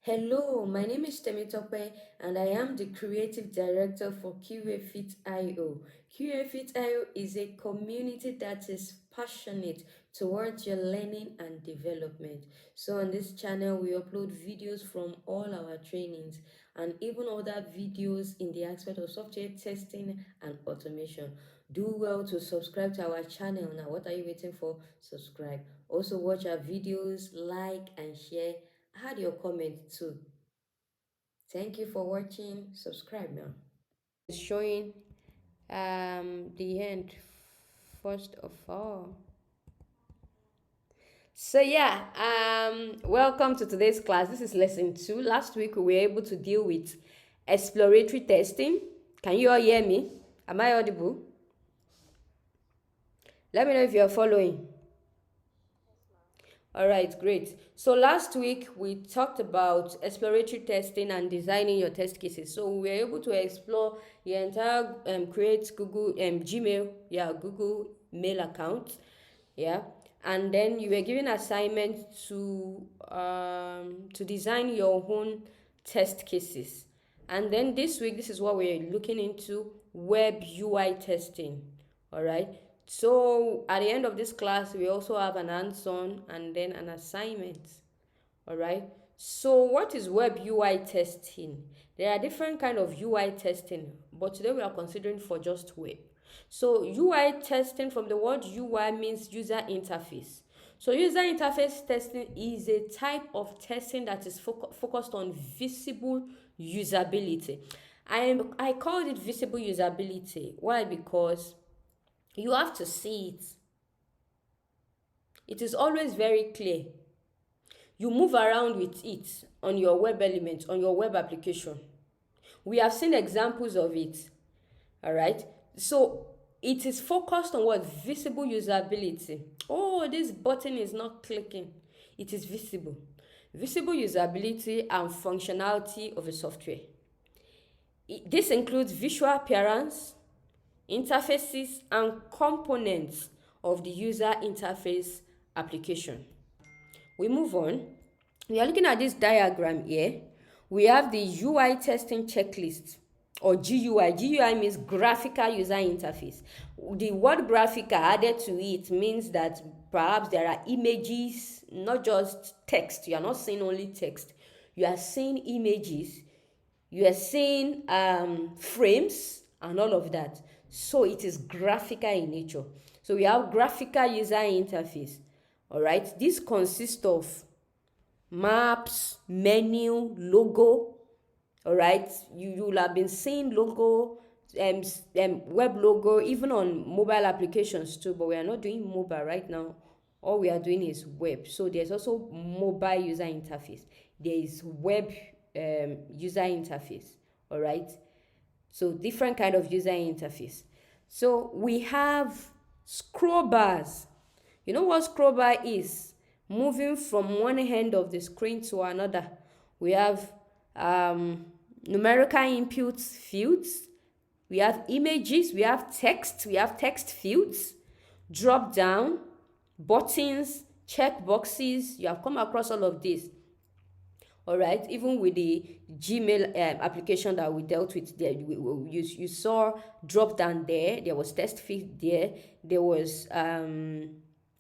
Hello, my name is Temitope and I am the creative director for QA Fit.io is a community that is passionate towards your learning and development. So on this channel, we upload videos from all our trainings and even other videos in the aspect of software testing and automation. Do well to subscribe to our channel. Now, what are you waiting for? Subscribe. Also watch our videos, like and share. Add your comment too. Thank you for watching. Subscribe now. It's showing the end first of all. So yeah, welcome to today's class. This is lesson 2. Last week we were able to deal with exploratory testing. Can you all hear me? Am I audible? Let me know if you're following. All right, great. So last week we talked about exploratory testing and designing your test cases. So we were able to explore the entire create Google Google mail account, yeah, and then you were given assignment to design your own test cases. And then this week, this is what we're looking into: web UI testing. All right. So at the end of this class, we also have an hands-on and then an assignment. All right. So what is web UI testing? There are different kind of UI testing, but today we are considering for just web. So UI testing, from the word UI, means user interface. So user interface testing is a type of testing that is focused on visible usability. I called it visible usability. Why? Because you have to see it. It is always very clear. You move around with it on your web element, on your web application. We have seen examples of it. All right. So it is focused on what? Visible usability. Oh, this button is not clicking. It is visible. Visible usability and functionality of a software. This includes visual appearance, interfaces, and components of the user interface application. We move on. We are looking at this diagram here. We have the UI testing checklist, or GUI. GUI means graphical user interface. The word graphical added to it means that perhaps there are images, not just text. You are not seeing only text. You are seeing images. You are seeing frames and all of that. So it is graphical in nature. So we have graphical user interface. All right. This consists of maps, menu, logo. All right. You will have been seeing logo, web logo, even on mobile applications too. But we are not doing mobile right now. All we are doing is web. So there's also mobile user interface. There is web user interface. All right. So different kind of user interface. So we have scroll bars. You know what scroll bar is? Moving from one end of the screen to another. We have numerical input fields. We have images. We have text. We have text fields. Drop down, buttons, check boxes. You have come across all of this. All right, even with the Gmail application that we dealt with there, you saw drop down there. There was test field there. There was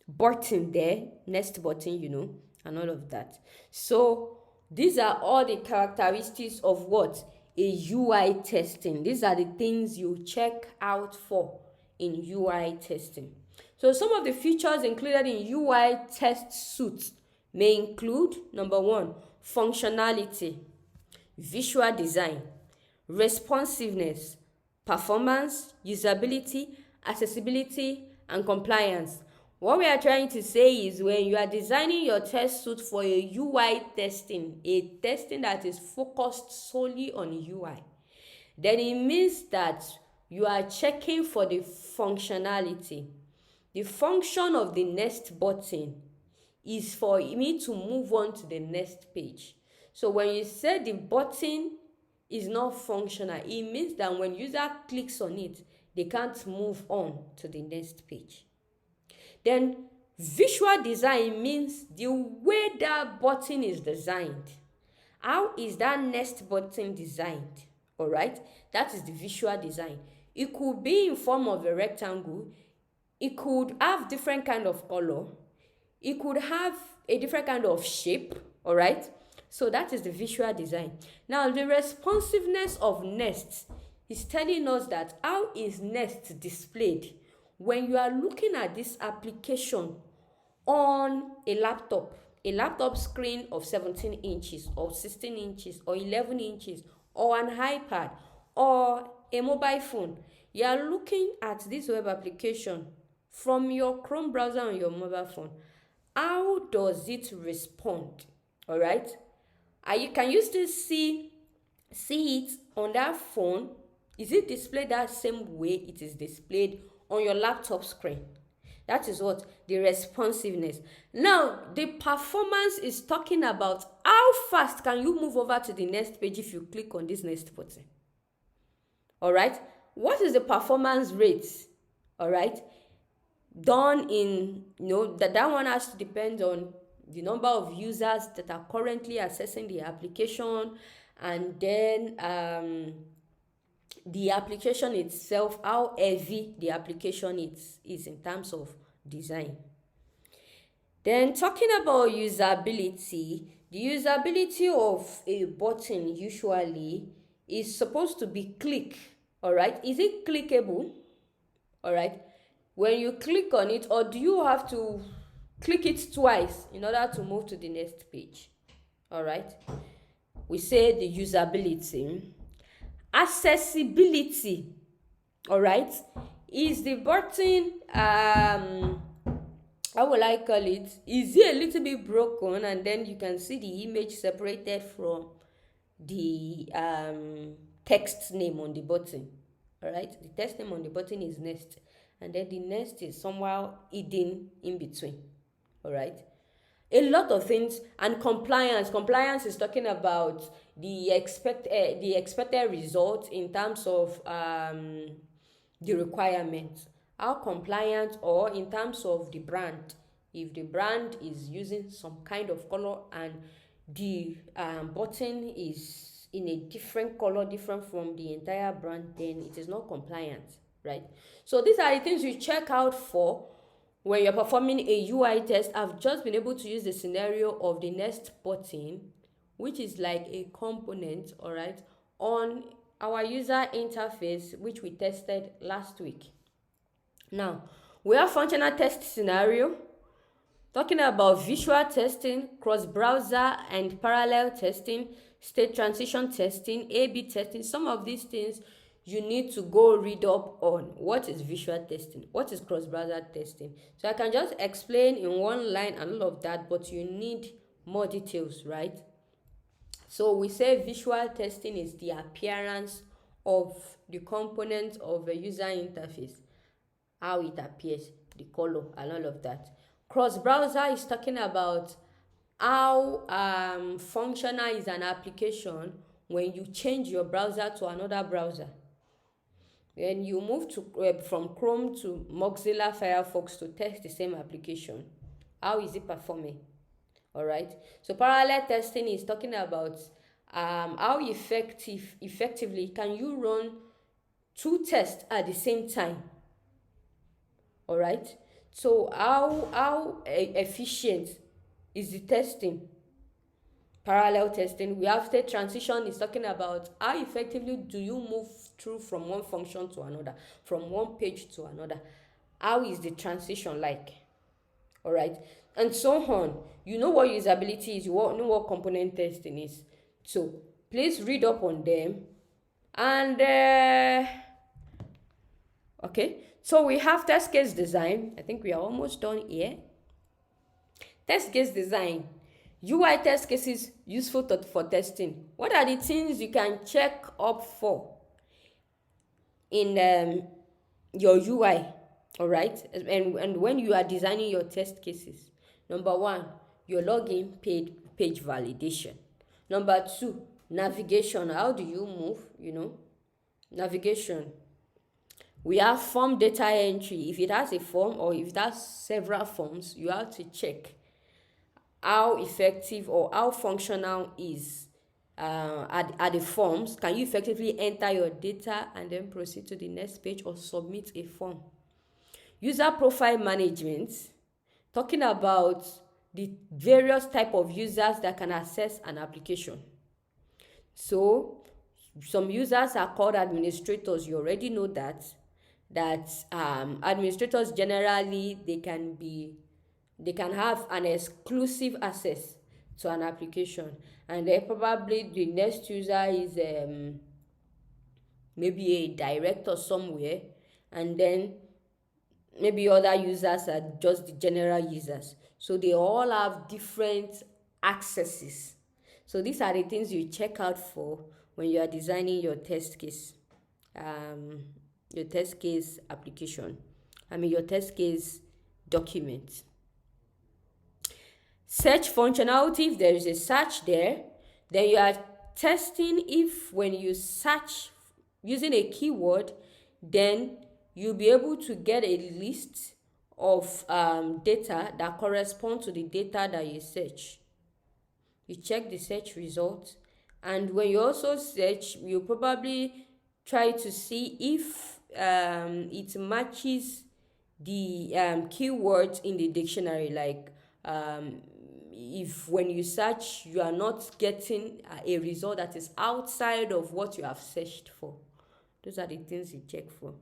button there, next button, and all of that. So these are all the characteristics of what? A UI testing. These are the things you check out for in UI testing. So some of the features included in UI test suite may include: number 1, functionality, visual design, responsiveness, performance, usability, accessibility, and compliance. What we are trying to say is, when you are designing your test suite for a UI testing, a testing that is focused solely on UI, then it means that you are checking for the functionality. The function of the next button is for me to move on to the next page. So when you say the button is not functional, it means that when user clicks on it, they can't move on to the next page. Then visual design means the way that button is designed How is that next button designed? All right, that is the visual design. It could be in form of a rectangle. It could have different kind of color. It could have a different kind of shape. All right, so that is the visual design. Now the responsiveness of Nest is telling us that how is Nest displayed when you are looking at this application on a laptop screen of 17 inches or 16 inches or 11 inches or an iPad or a mobile phone. You are looking at this web application from your Chrome browser on your mobile phone. How does it respond? All right, can you still see it on that phone? Is it displayed that same way it is displayed on your laptop screen? That is what the responsiveness. Now the performance is talking about how fast can you move over to the next page if you click on this next button. All right, what is the performance rate? All right, done in, that one has to depend on the number of users that are currently accessing the application, and then the application itself, how heavy the application is in terms of design. Then talking about usability, the usability of a button usually is supposed to be click. All right, is it clickable? All right, when you click on it, or do you have to click it twice in order to move to the next page? All right, we say the usability. Accessibility, all right, is the button, how will I call it? Is it a little bit broken, and then you can see the image separated from the text name on the button? All right, the text name on the button is Nest, and then the Nest is somehow hidden in between. All right, a lot of things. And compliance is talking about the expected result in terms of the requirements, how compliant, or in terms of the brand. If the brand is using some kind of color and the button is in a different color, different from the entire brand, then it is not compliant, right? So these are the things you check out for when you're performing a UI test. I've just been able to use the scenario of the next button, which is like a component, all right, on our user interface, which we tested last week. Now, we have functional test scenario, talking about visual testing, cross-browser and parallel testing, state transition testing, A/B testing. Some of these things you need to go read up on. What is visual testing? What is cross-browser testing? So I can just explain in one line and all of that, but you need more details, right? So we say visual testing is the appearance of the component of a user interface, how it appears, the color and all of that. Cross-browser is talking about how functional is an application when you change your browser to another browser. When you move to from Chrome to Mozilla Firefox to test the same application, how is it performing? All right, so parallel testing is talking about how effectively can you run two tests at the same time. All right, so how efficient is the testing? Parallel testing. We have state transition is talking about how effectively do you move through from one function to another, from one page to another. How is the transition like? All right, and so on. You know what usability is, you know what component testing is. So please read up on them. And okay, so we have test case design. I think we are almost done here. Test case design. UI test cases useful for testing. What are the things you can check up for in your UI? All right, and when you are designing your test cases. Number one, your login page validation. Number two, navigation. How do you move? Navigation. We have form data entry. If it has a form or if it has several forms, you have to check how effective or how functional is are the forms. Can you effectively enter your data and then proceed to the next page or submit a form? User profile management, talking about the various type of users that can access an application. So some users are called administrators. You already know that administrators generally they can have an exclusive access to an application, and then probably the next user is maybe a director somewhere, and then maybe other users are just the general users. So they all have different accesses. So these are the things you check out for when you are designing your test case, your test case application. Your test case document. Search functionality. If there is a search there, then you are testing if when you search using a keyword, then you'll be able to get a list of data that correspond to the data that you search. You check the search results, and when you also search, you probably try to see if it matches the keywords in the dictionary. Like if when you search you are not getting a result that is outside of what you have searched for. Those are the things you check for.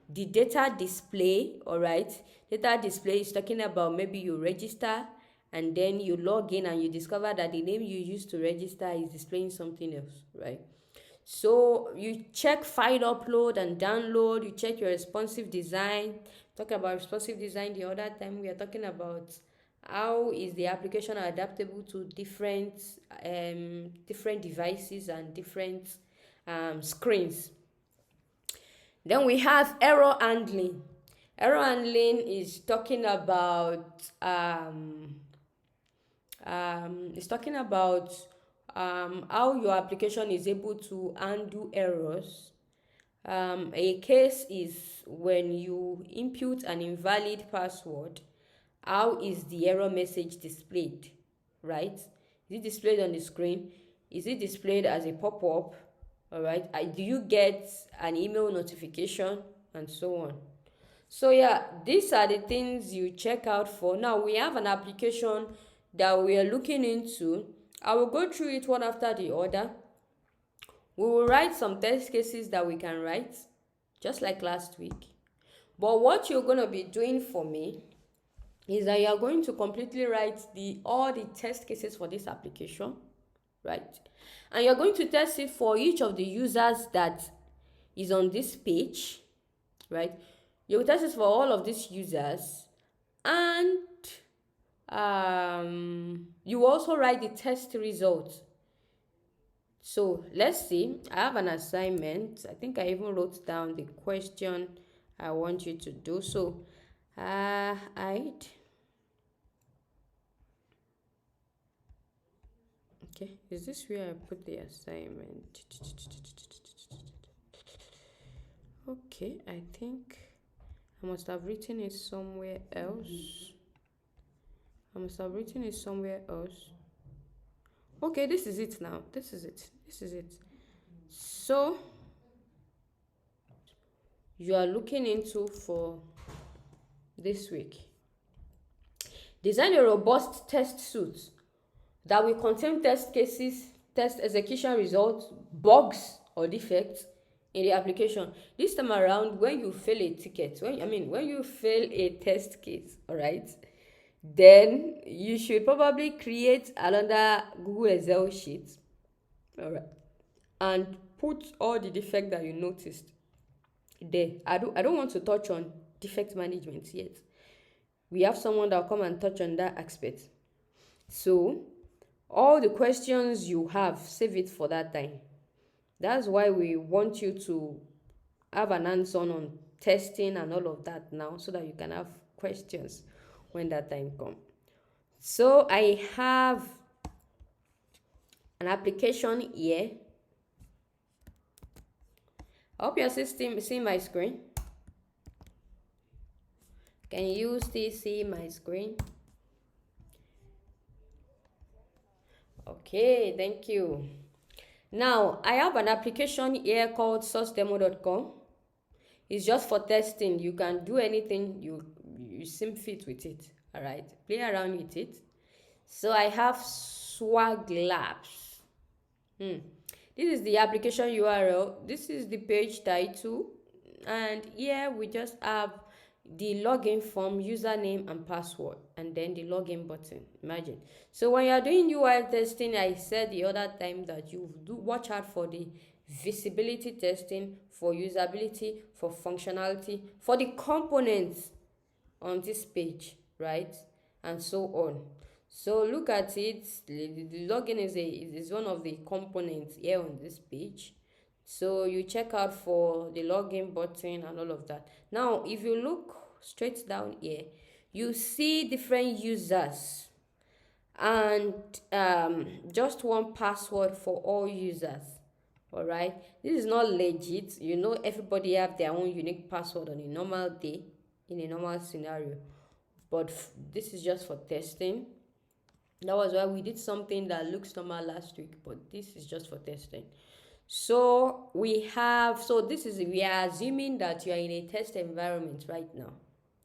The data display, all right. Data display is talking about maybe you register and then you log in and you discover that the name you used to register is displaying something else, right? So you check file upload and download, you check your responsive design. Talk about responsive design the other time. We are talking about how is the application adaptable to different devices and different screens. Then we have error handling. Error handling is talking about how your application is able to undo errors. A case is when you input an invalid password. How is the error message displayed, right? Is it displayed on the screen? Is it displayed as a pop-up? All right. Do you get an email notification and so on? So yeah, these are the things you check out for. Now we have an application that we are looking into. I will go through it one after the other. We will write some test cases that we can write, just like last week. But what you're going to be doing for me is that you're going to completely write all the test cases for this application, right? And you're going to test it for each of the users that is on this page, right? You will test it for all of these users, and you also write the test results. So let's see. I have an assignment. I think I even wrote down the question I want you to do. So okay, is this where I put the assignment? Okay, I think I must have written it somewhere else. Okay, this is it now. This is it. So you are looking into for this week. Design a robust test suite that will contain test cases, test execution results, bugs or defects in the application. This time around, when you fail a ticket, when you fail a test case, all right, then you should probably create another Google Excel sheet, all right, and put all the defects that you noticed there. I don't want to touch on defect management yet. We have someone that will come and touch on that aspect. So all the questions you have, save it for that time. That's why we want you to have an hands-on on testing and all of that now, so that you can have questions when that time comes. So I have an application here. I hope you're seeing my screen. Can you still see my screen? Okay, thank you. Now, I have an application here called sourcedemo.com. It's just for testing. You can do anything you seem fit with it. All right, play around with it. So I have Swag Labs. This is the application URL. This is the page title, and here we just have the login form, username and password, and then the login button. Imagine. So when you are doing UI testing, I said the other time that you do watch out for the visibility testing, for usability, for functionality, for the components on this page, right? And so on. So look at it. The login is one of the components here on this page. So you check out for the login button and all of that. Now, if you look straight down here, you see different users and just one password for all users. All right, this is not legit. You know, everybody have their own unique password on a normal day, in a normal scenario, but this is just for testing. That was why we did something that looks normal last week, but this is just for testing. So we are assuming that you are in a test environment right now.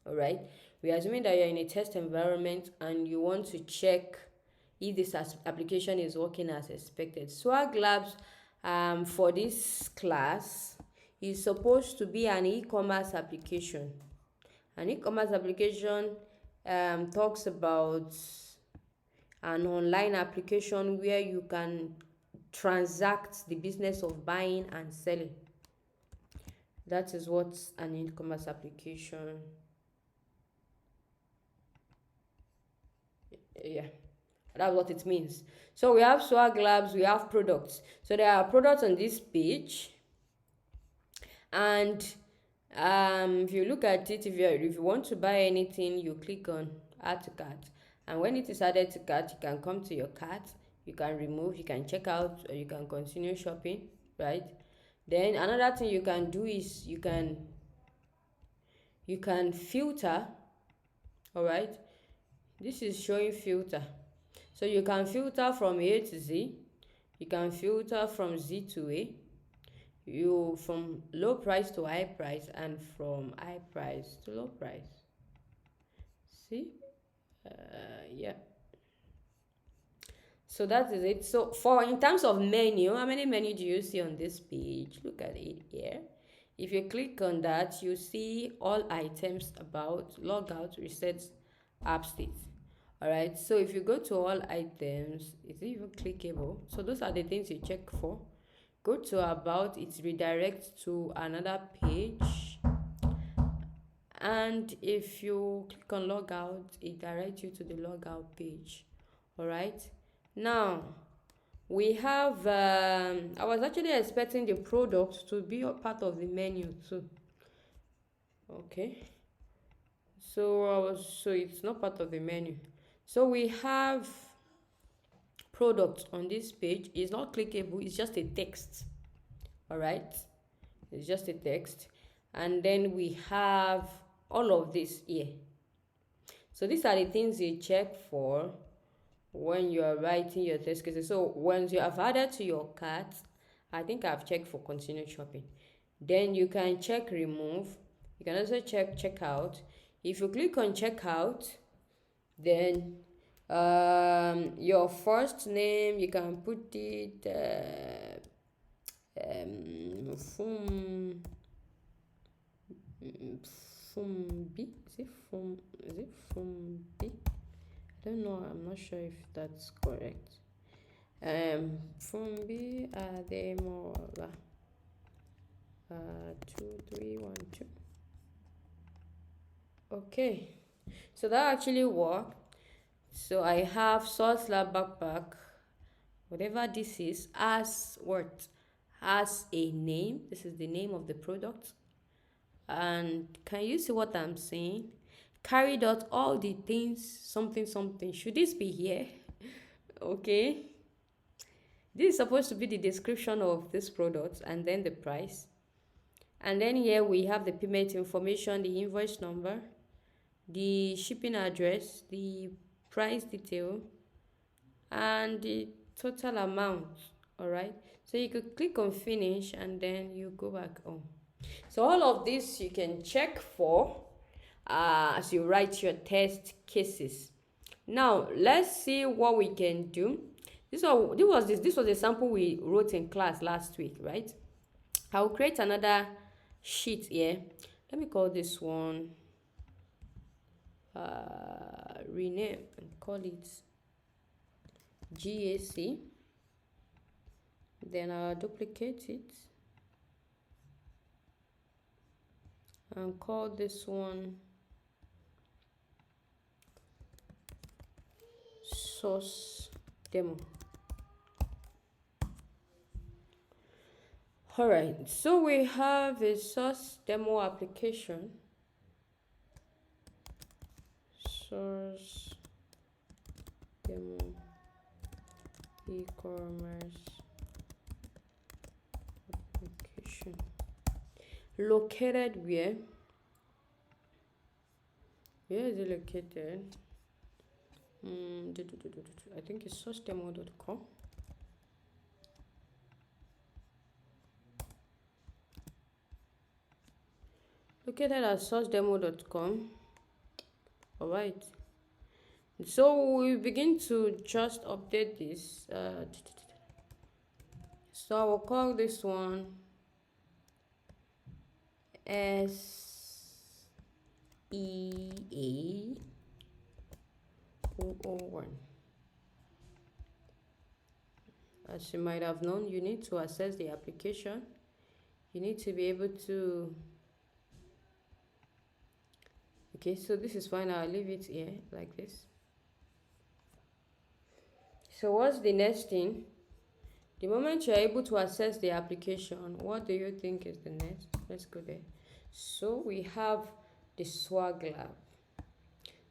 All right, we are assuming that you're in a test environment and you want to check if this application is working as expected. Swag Labs, for this class, is supposed to be an e-commerce application. An e-commerce application talks about an online application where you can transact the business of buying and selling. That is what an e-commerce application, yeah, that's what it means. So we have Swag Labs, we have products. So there are products on this page, and if you look at it, if you want to buy anything, you click on add to cart, and when it is added to cart, you can come to your cart, you can remove, you can check out, or you can continue shopping, right? Then another thing you can do is you can filter. All right, this is showing filter. So you can filter from A to Z, you can filter from Z to A, you from low price to high price, and from high price to low price. See, yeah. So that is it. So for in terms of menu, how many menu do you see on this page? Look at it here. If you click on that, you see all items, about, logout, reset, app state. All right, so if you go to all items, it's even clickable. So those are the things you check for. Go to about, it redirects to another page, and if you click on logout, it directs you to the logout page. All right, now we have I was actually expecting the product to be a part of the menu too. Okay, so it's not part of the menu. So we have product on this page. It's not clickable, it's just a text. All right, it's just a text, and then we have all of this here. So these are the things you check for when you are writing your test cases. So once you have added to your cart, I think I've checked for continue shopping, then you can check remove. You can also check checkout. If you click on checkout, then your first name, you can put it Fumbi. Is it Fumbi? I don't know, I'm not sure if that's correct. Fumbi Ademola 2312. Okay, so that actually worked. So I have Source Lab backpack, whatever this is, has what? Has a name. This is the name of the product. And can you see what I'm saying? Carried out all the things, something. Should this be here? Okay. This is supposed to be the description of this product and then the price. And then here we have the payment information, the invoice number, the shipping address, the price detail, and the total amount. All right, so you could click on finish and then you go back home. So all of this you can check for as you write your test cases. Now let's see what we can do. This was a sample we wrote in class last week, right? I'll create another sheet here. Let me call this one rename and call it GAC. Then I'll duplicate it and call this one source demo. All right, so we have a source demo application. Source demo e-commerce application located where is it located? I think it's sourcedemo.com. Located at sourcedemo.com. All right, so we begin to just update this. So I will call this one SEA001. As you might have known, you need to access the application. You need to be able to. Okay, so this is fine. I'll leave it here like this. So what's the next thing? The moment you're able to access the application, what do you think is the next? Let's go there. So we have the swag lab.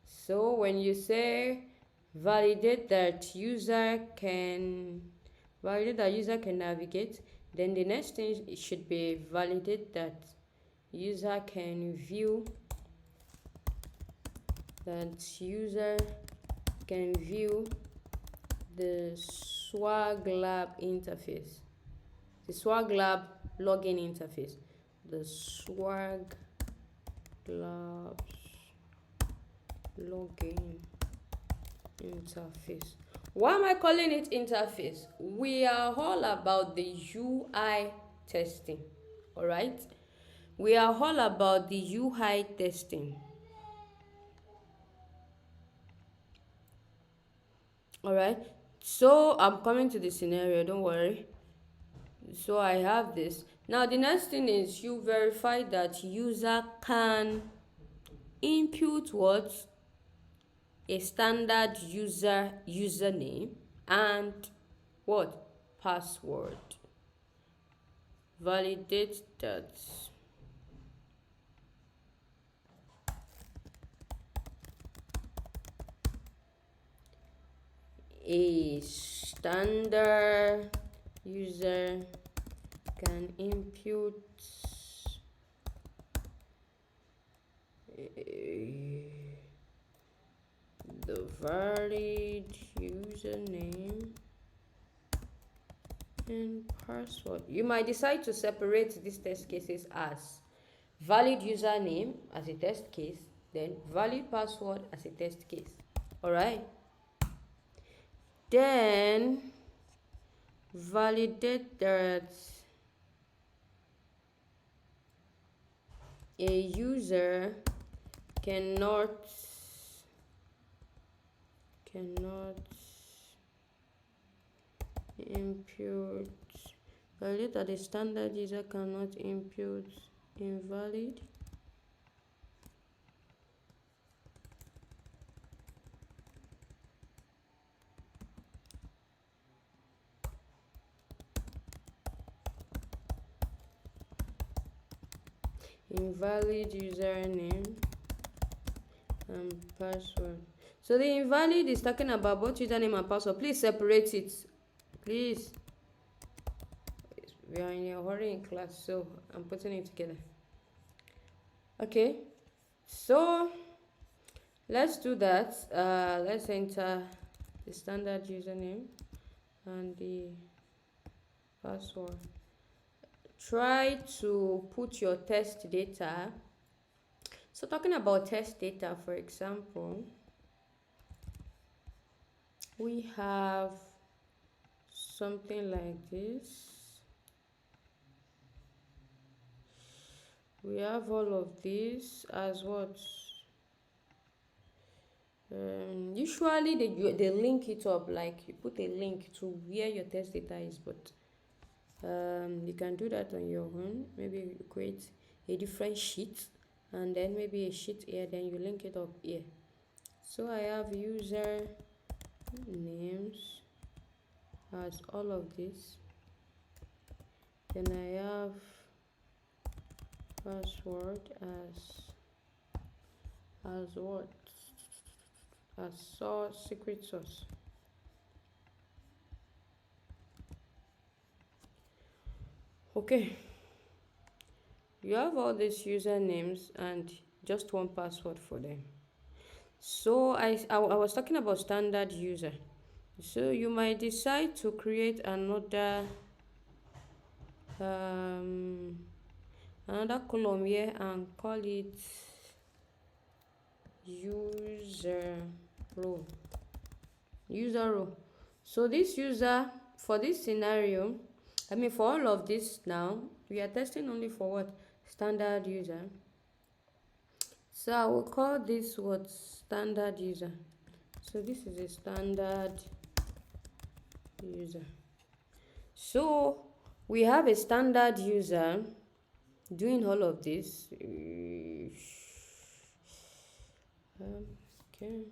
So when you say validate that user can navigate, then the next thing it should be validate that user can view the swag lab interface, the swag lab login interface, the swag labs login interface. Why am I calling it interface? We are all about the UI testing. All right, we are all about the UI testing. All right, so I'm coming to the scenario, don't worry. So I have this. Now the next thing is you verify that user can input what? A standard username and what? Password. Validate that a standard user can input the valid username and password. You might decide to separate these test cases as valid username as a test case, then valid password as a test case. All right, then validate that a user cannot impute, validate that a standard user cannot impute invalid username and password. So the invalid is talking about both username and password. Please separate it. Please. We are in a hurry in class, so I'm putting it together. Okay. So let's do that. Let's enter the standard username and the password. Try to put your test data. So talking about test data, for example, we have something like this. We have all of this as what? Usually they link it up, like you put a link to where your test data is, but you can do that on your own. Maybe you create a different sheet and then maybe a sheet here, then you link it up here. So I have user names as all of this, then I have password as what? As source, secret source. Okay, you have all these usernames and just one password for them. So I was talking about standard user. So you might decide to create another column here and call it user row. So this user, for this scenario, for all of this now, we are testing only for what? Standard user. So I will call this what? Standard user. So this is a standard user. So we have a standard user doing all of this. Okay.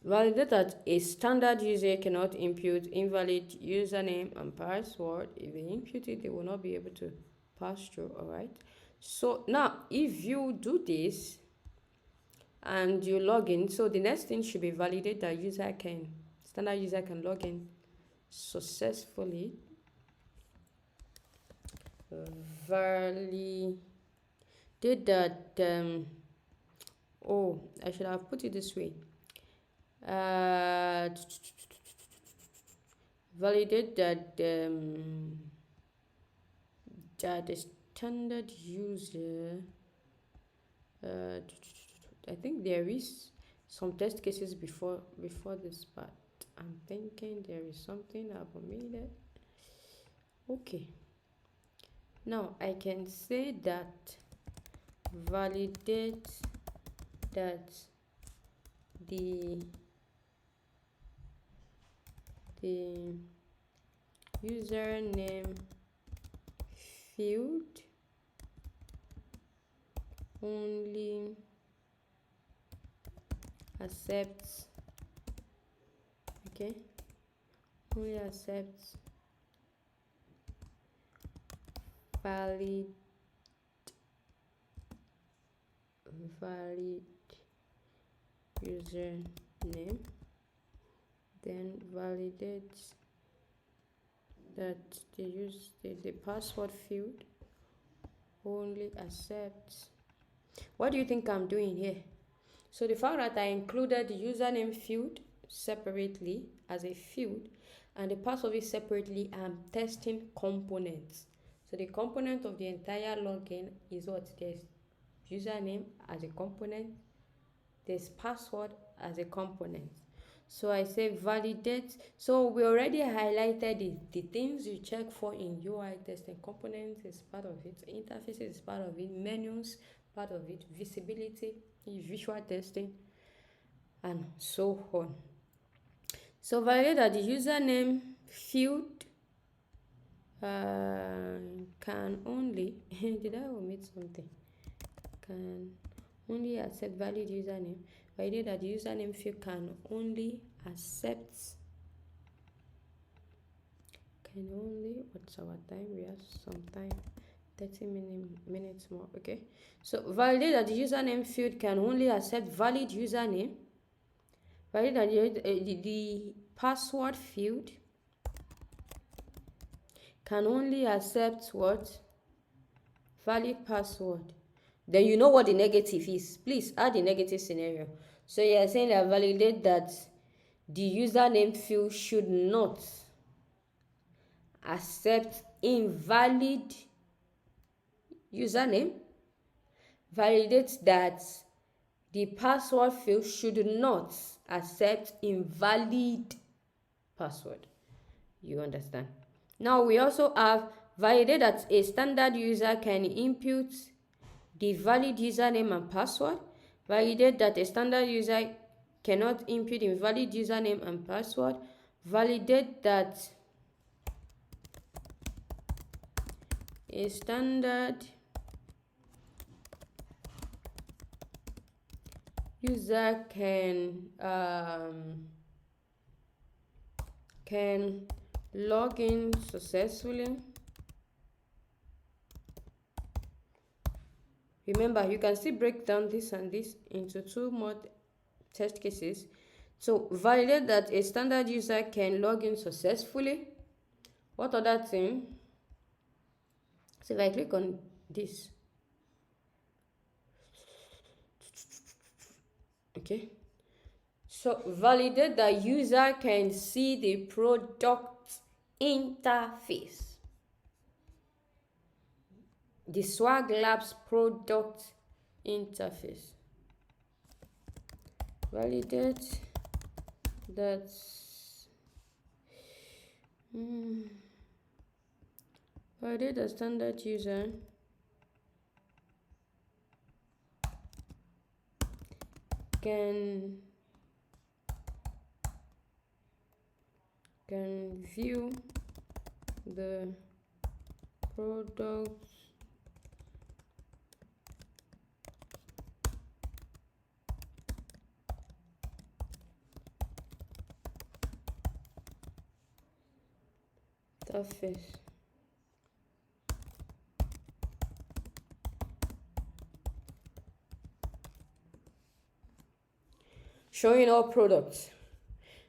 Validate that a standard user cannot input invalid username and password. If they input it, they will not be able to pass through. All right. So now, if you do this and you log in, so the next thing should be validate that standard user can log in successfully. Validate that. I should have put it this way. Validate that that the standard user. I think there is some test cases before this part. I'm thinking there is something I've omitted. Okay. Now I can say that validate that the username field only accepts valid username, then validates that the password field only accepts. What do you think I'm doing here? So the fact that I included the username field separately as a field and the password is separately, I'm testing components. So the component of the entire login is what? There's username as a component, there's password as a component. So I say validate. So we already highlighted the things you check for in UI testing. Components is part of it, interfaces is part of it, menus part of it, visibility, visual testing, and so on. So validate that the username field can only did I omit something? Can only accept valid username. Validate that the username field can only accept. What's our time? We have some time. 30 minutes more. Okay. So validate that the username field can only accept valid username. Validate that the password field can only accept what? Valid password. Then you know what the negative is. Please add the negative scenario. So you are saying that validate that the username field should not accept invalid username. Validate that the password field should not accept invalid password. You understand? Now we also have validate that a standard user can input the valid username and password. Validate that a standard user cannot input invalid username and password. Validate that a standard user can log in successfully. Remember, you can still break down this and this into two more test cases. So validate that a standard user can log in successfully. What other thing? So if I click on this, okay, so validate that user can see the product interface, the Swag Labs product interface. Validate that validate the standard user can view the product interface. Showing all products.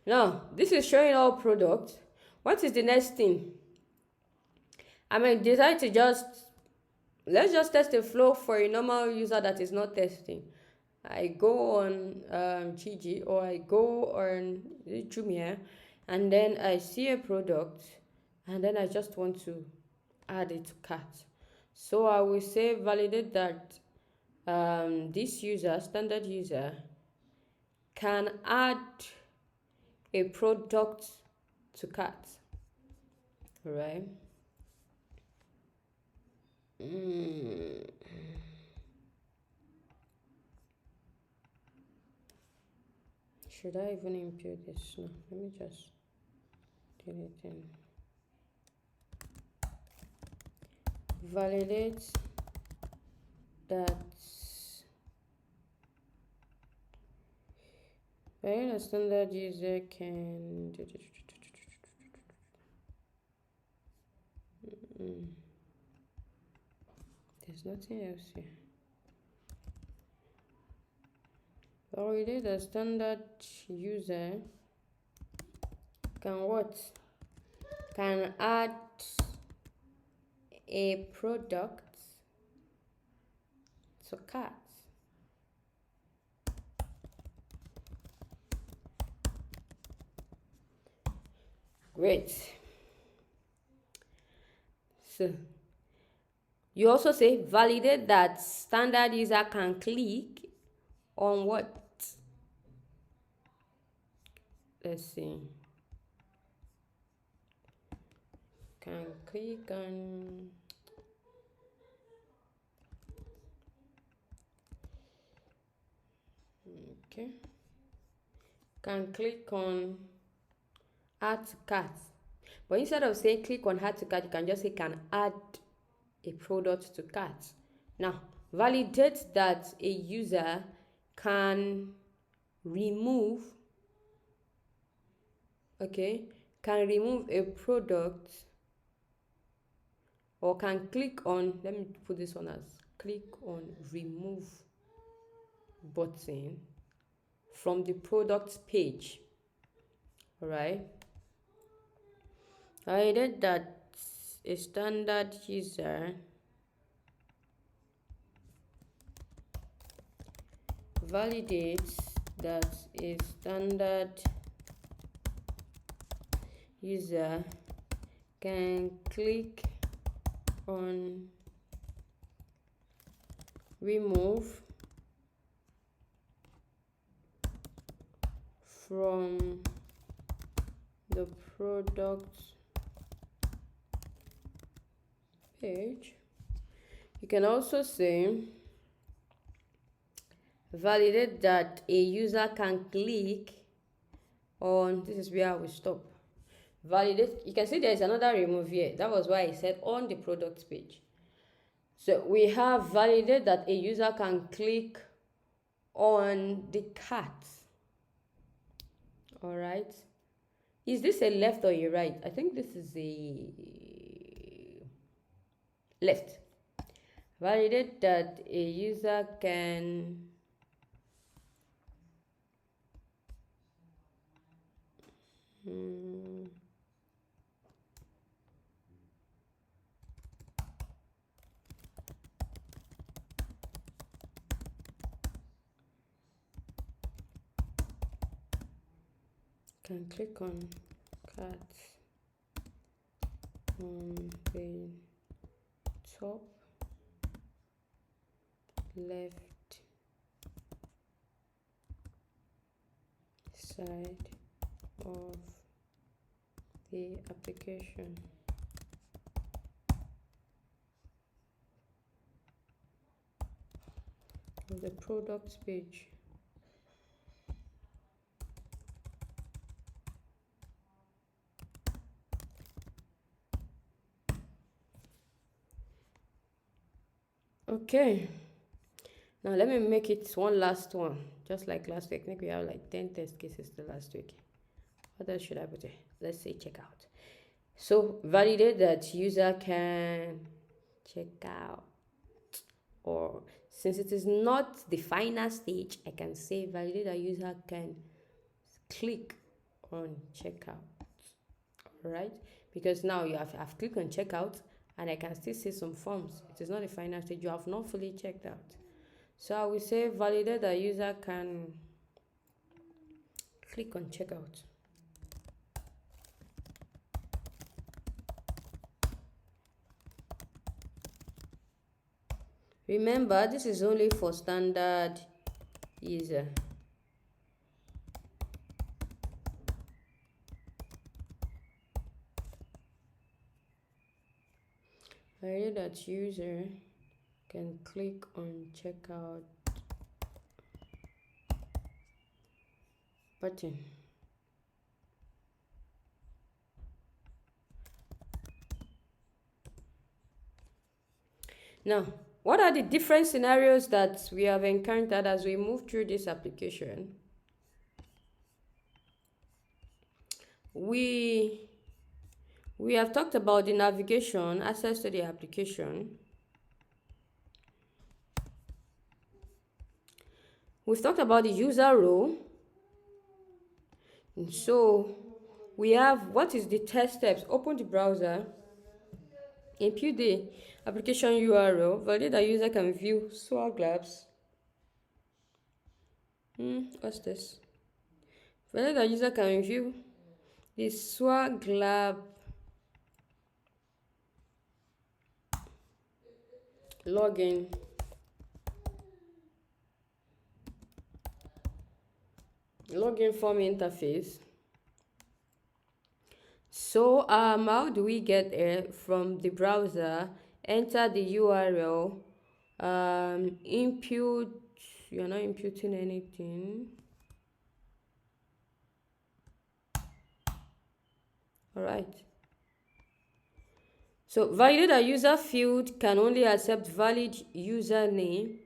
Now, this is showing all products. What is the next thing? I might decide to let's just test the flow for a normal user that is not testing. I go on Gigi, or I go on Jumia, and then I see a product, and then I just want to add it to cart. So I will say validate that this user, standard user, can add a product to cart. All right. Should I even impute this? No, let me just delete it. Validate that a standard user can there's nothing else here. Validate the standard user can what? Can add a product to cart. Great. So you also say validate that standard user can click on what? Let's see. Can click on can click on add to cart. But instead of saying click on add to cart, you can just say can add a product to cart. Now, validate that a user can remove a product, or can click on, let me put this one as click on remove button from the product page. All right. I did that a standard user validates that a standard user can click on remove from the product page. You can also say validate that a user can click on, this is where I will stop. Validate, you can see there is another remove here. That was why I said on the product page. So we have validate that a user can click on the cart. All right. Is this a left or a right? I think this is a left. Validate that a user can click on cart on the top left side of the application. Of the product page. Okay, now let me make it one last one, just like last week. I think we have like 10 test cases the last week. What else should I put here? Let's say checkout. So validate that user can check out, or since it is not the final stage, I can say validate that user can click on checkout. All right, because now I've clicked on checkout and I can still see some forms. It is not the final stage. You have not fully checked out. So I will say validate that user can click on checkout. Remember, this is only for standard user. Validate that user can click on checkout button. Now, what are the different scenarios that we have encountered as we move through this application? We have talked about the navigation, access to the application. We've talked about the user role. And so we have, what is the test steps? Open the browser, input the application URL, validate that user can view Swag Labs. What's this? Validate that user can view the Swag Lab login. Login form interface. So how do we get there? From the browser, enter the URL, input, you're not inputting anything. All right. So validate a user field can only accept valid username.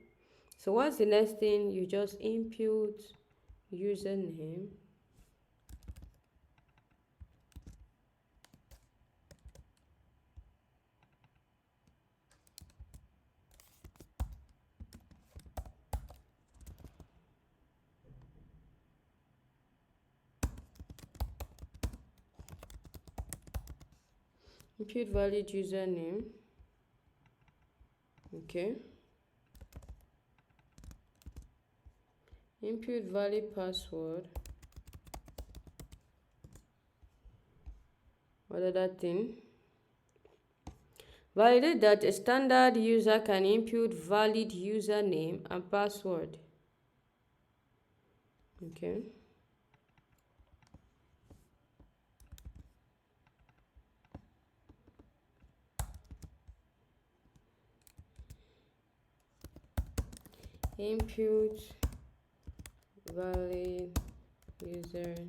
So what's the next thing? You just input username. Input valid username. Okay. Input valid password. What other thing? Validate that a standard user can input valid username and password. Okay. Input valid username.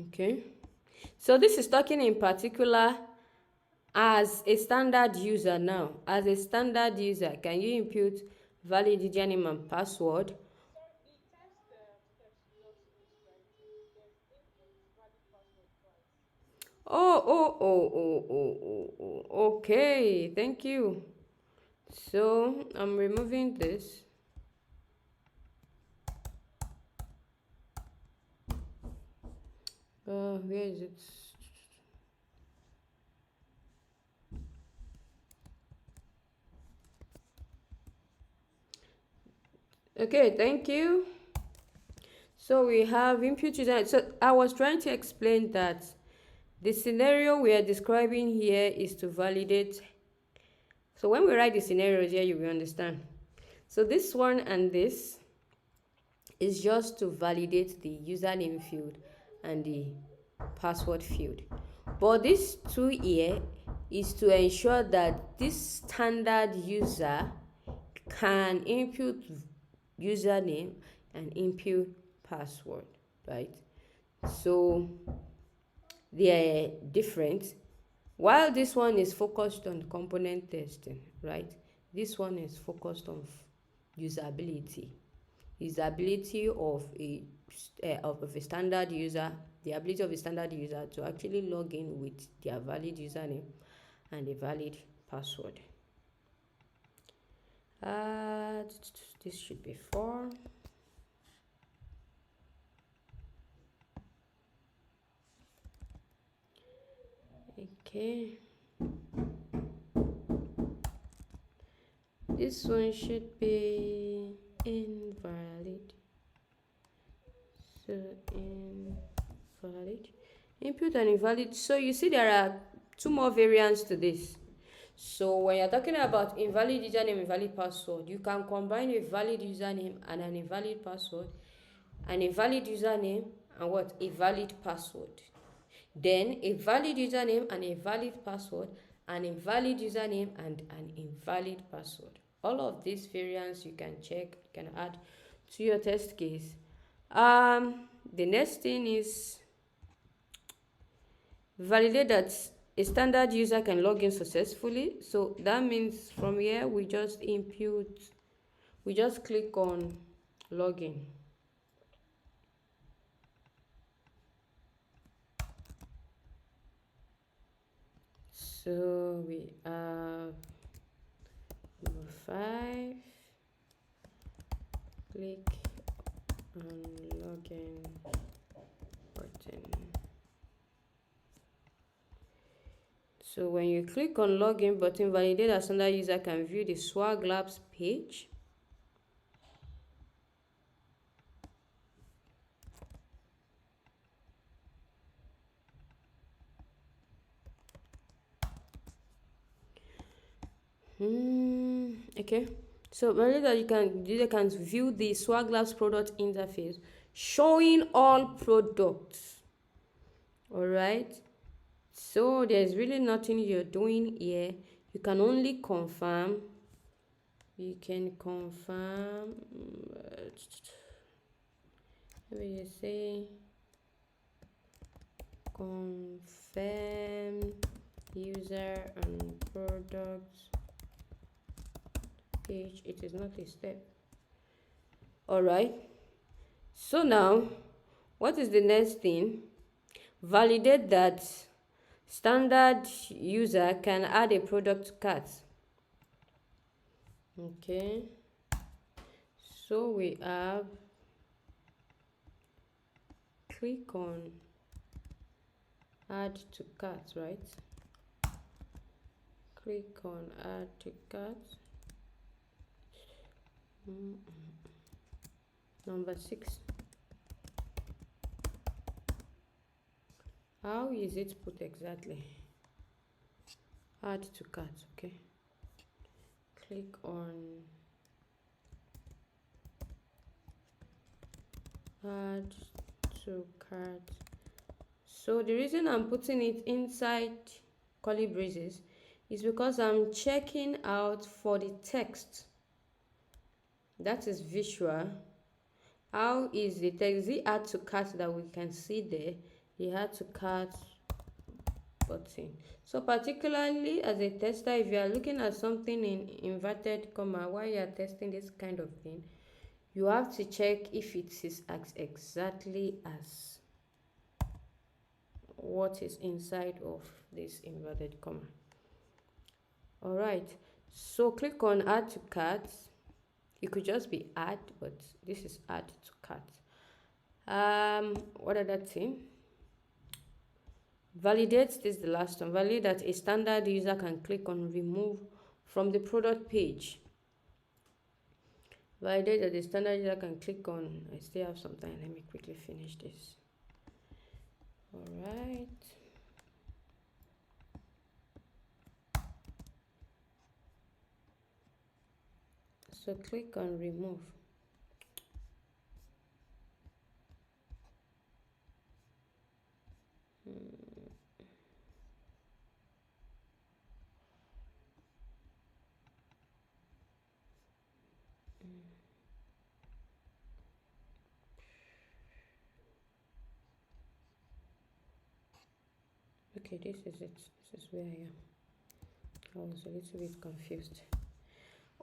Okay. So this is talking in particular as a standard user now. As a standard user, can you input valid username and password? Oh. Okay, thank you. So I'm removing this. Where is it? Okay, thank you. So we have input user. So I was trying to explain that the scenario we are describing here is to validate. So when we write the scenarios here, you will understand. So this one and this is just to validate the username field and the password field. But this two here is to ensure that this standard user can input username and input password, right? So they are different. While this one is focused on component testing, right? This one is focused on usability. Usability of a standard user, the ability of a standard user to actually log in with their valid username and a valid password. This should be 4. Okay. This one should be invalid. So invalid. Input and invalid. So you see there are 2 more variants to this. So when you're talking about invalid username, invalid password, you can combine a valid username and an invalid password, an invalid username and what? A valid password. Then a valid username and a valid password, an invalid username and an invalid password. All of these variants you can check, you can add to your test case. The next thing is validate that a standard user can log in successfully. So that means from here we just click on login. So we have number 5. Click on login button. So when you click on login button, validate that standard user can view the Swag Labs page. Okay. So validate that user can view the Swag Labs product interface, showing all products. All right. So there's really nothing you're doing here. You can only confirm. You can confirm. Maybe you say confirm user and products page. It is not a step. All right. So now, what is the next thing? Validate that standard user can add a product to cart. Okay, so we have click on add to cart, right? Click on add to cart. Number 6. How is it put exactly? Add to cart. Okay, click on add to cart. So the reason I'm putting it inside curly braces is because I'm checking out for the text. That is visual. How is the text? The add to cart that we can see there, the add to cart button. So particularly as a tester, if you are looking at something in inverted comma while you are testing this kind of thing, you have to check if it is as exactly as what is inside of this inverted comma. All right, so click on add to cart. It could just be add, but this is add to cart. What other thing? Validate, this is the last one. Validate that a standard user can click on remove from the product page. Validate that the standard user can click on. I still have some time. Let me quickly finish this. All right. So click on remove. Okay, this is it. This is where I am. I was a little bit confused.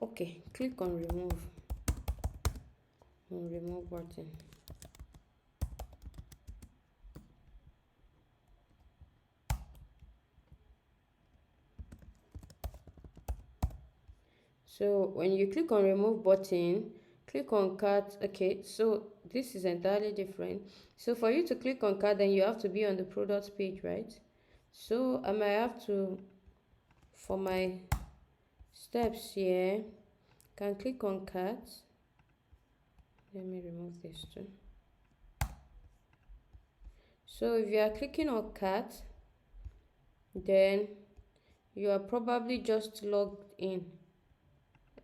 Okay, click on remove. Remove button. So when you click on remove button, click on cart. Okay, so this is entirely different. So for you to click on cart, then you have to be on the product page, right? So I might have to, for my steps here, can click on cart. Let me remove this too. So if you are clicking on cart, then you are probably just logged in.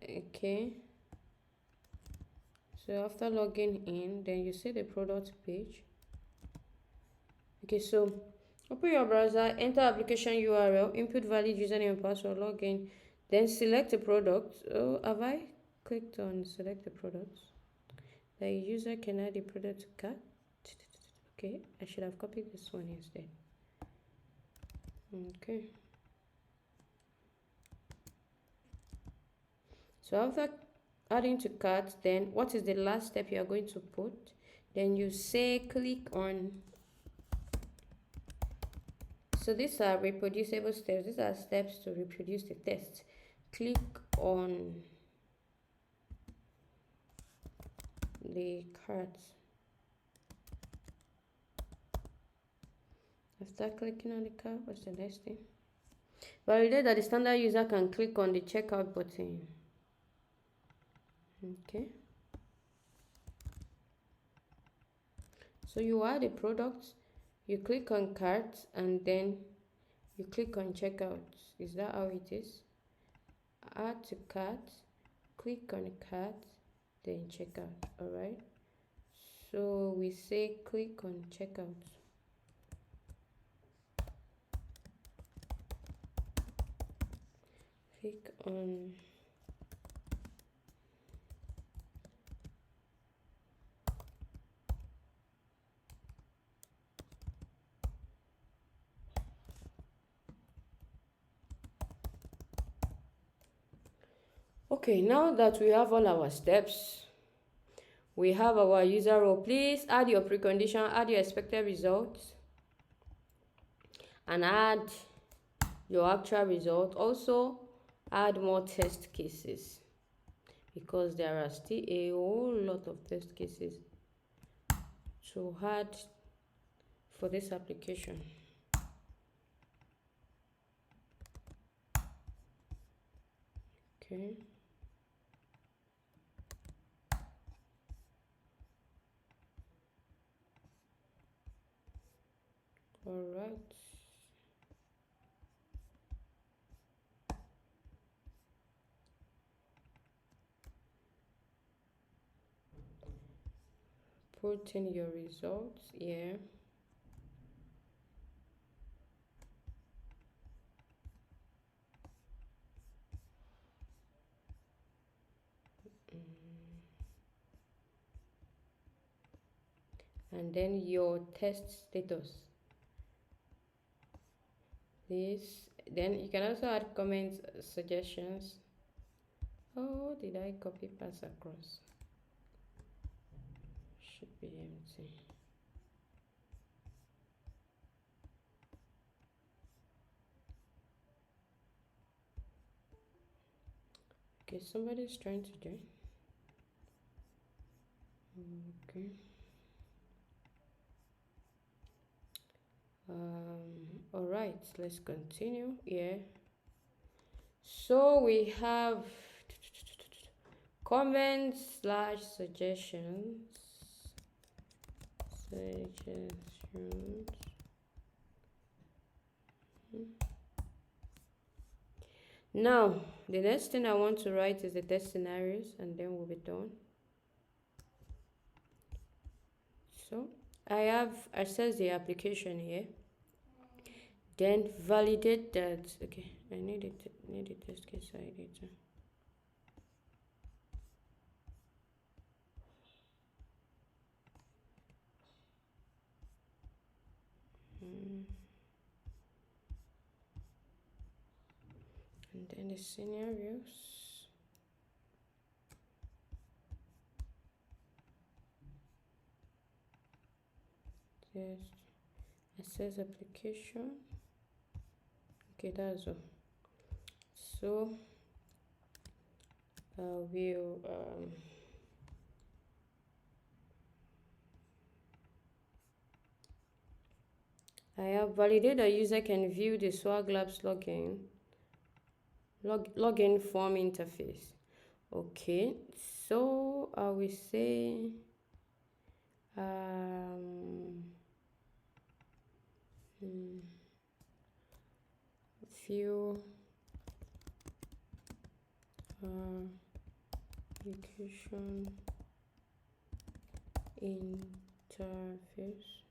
Okay, so after logging in, then you see the product page. Okay, so open your browser, enter application URL, input valid username and password, login, then select the product. Oh, have I clicked on select the product? The user can add the product to cart. Okay, I should have copied this one instead. Okay, so after adding to cart, then what is the last step you are going to put? Then you say click on. So these are reproducible steps. These are steps to reproduce the test. Click on the cart. After clicking on the cart, what's the next thing? Validate that the standard user can click on the checkout button. Okay. So you add a product, you click on cart, and then you click on checkout. Is that how it is? Add to cart, click on cart, then checkout. All right. So we say click on checkout. Click on Okay, now that we have all our steps, we have our user role. Please add your precondition, add your expected results. and add your actual result. Also add more test cases, because there are still a whole lot of test cases to add for this application. Okay. All right. Put in your results here. And then your test status. This, then you can also add comments, suggestions. Oh, did I copy pass across? Should be empty. Okay, somebody's trying to join. Okay. All right, let's continue. Yeah. So we have comments slash suggestions. Now, the next thing I want to write is the test scenarios, and then we'll be done. So I have accessed the application here. Then validate that. Okay, I need a test case ID too. And then the scenarios. Test access application. Okay, that's all. So we'll I have validated a user can view the Swag Labs login form interface. Okay, so I will say view application interface.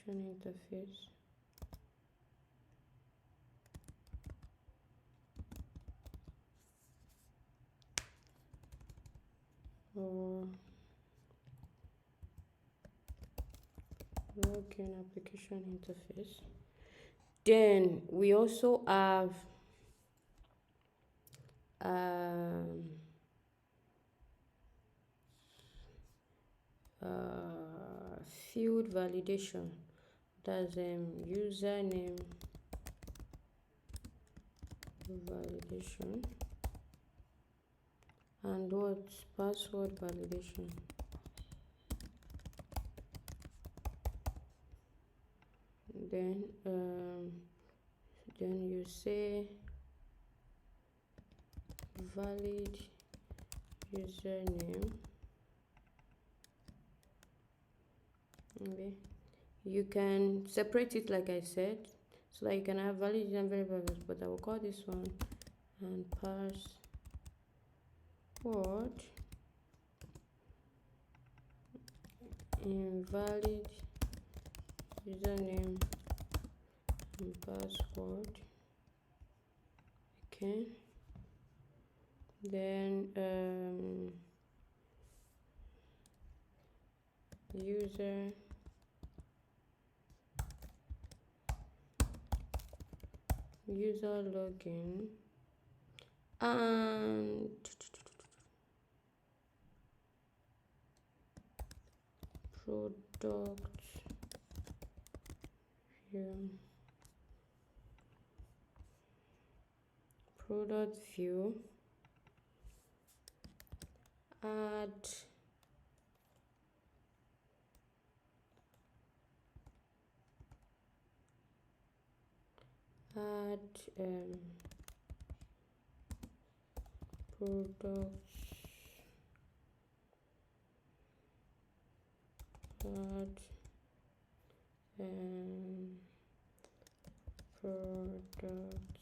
Interface. Or login application interface. Then we also have field validation. That's username validation and what password validation. Then you say valid username. Okay, you can separate it like I said, so that you can have valid and variables, but I will call this one and password invalid username and password. Okay, then user login and product view, add products, add products.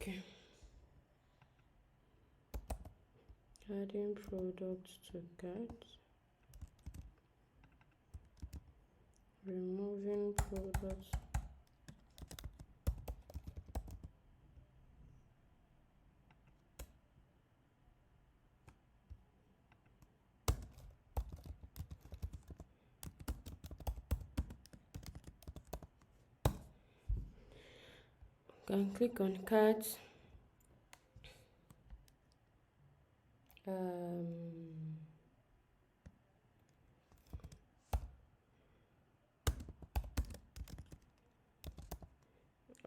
Okay. Adding products to cart. Removing products. Can click on cart.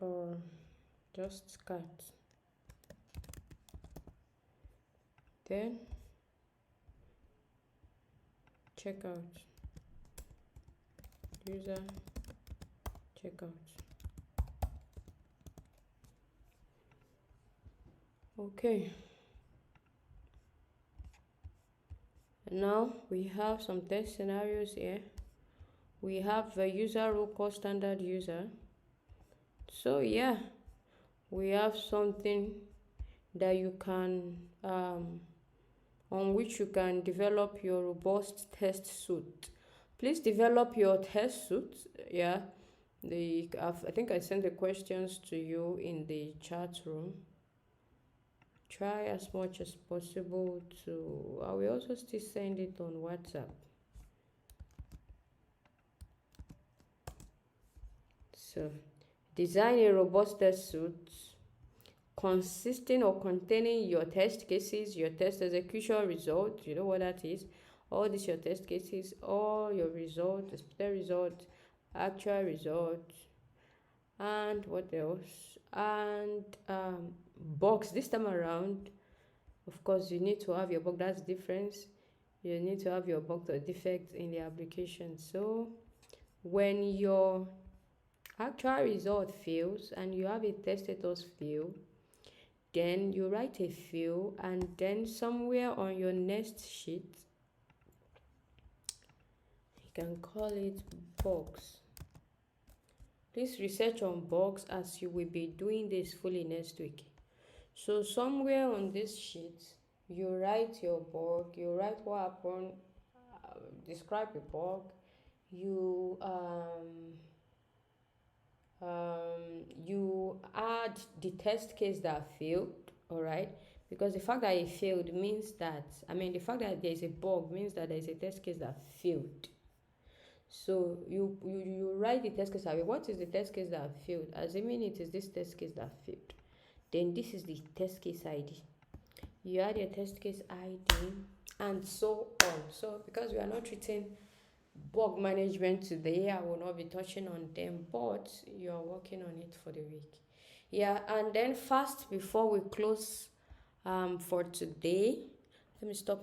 Or just cart. Then checkout. User checkout. Okay. Now we have some test scenarios here. We have the user role called standard user. So yeah, we have something that you can on which you can develop your robust test suite. Please develop your test suite. Yeah, I think I sent the questions to you in the chat room. Try as much as possible to, I will also still send it on WhatsApp. So, design a robust test suite consisting or containing your test cases, your test execution result, you know what that is, all these your test cases, all your results, expected result, actual result, and what else, and bugs. This time around, of course, you need to have your bug. That's the difference. You need to have your bug or defect in the application. So when your actual result fails and you have a test status fail, then you write a fail, and then somewhere on your next sheet you can call it bugs. Please research on bugs as you will be doing this fully next week. So somewhere on this sheet you write your bug, you write what happened, describe the bug, you you add the test case that failed, all right? Because the fact that it failed means that, the fact that there is a bug means that there is a test case that failed. So you write the test case. What is the test case that failed? Assuming it is this test case that failed, then this is the test case ID. You add your test case ID and so on. So because we are not treating bug management today, I will not be touching on them, but you are working on it for the week. Yeah, and then fast before we close for today, let me stop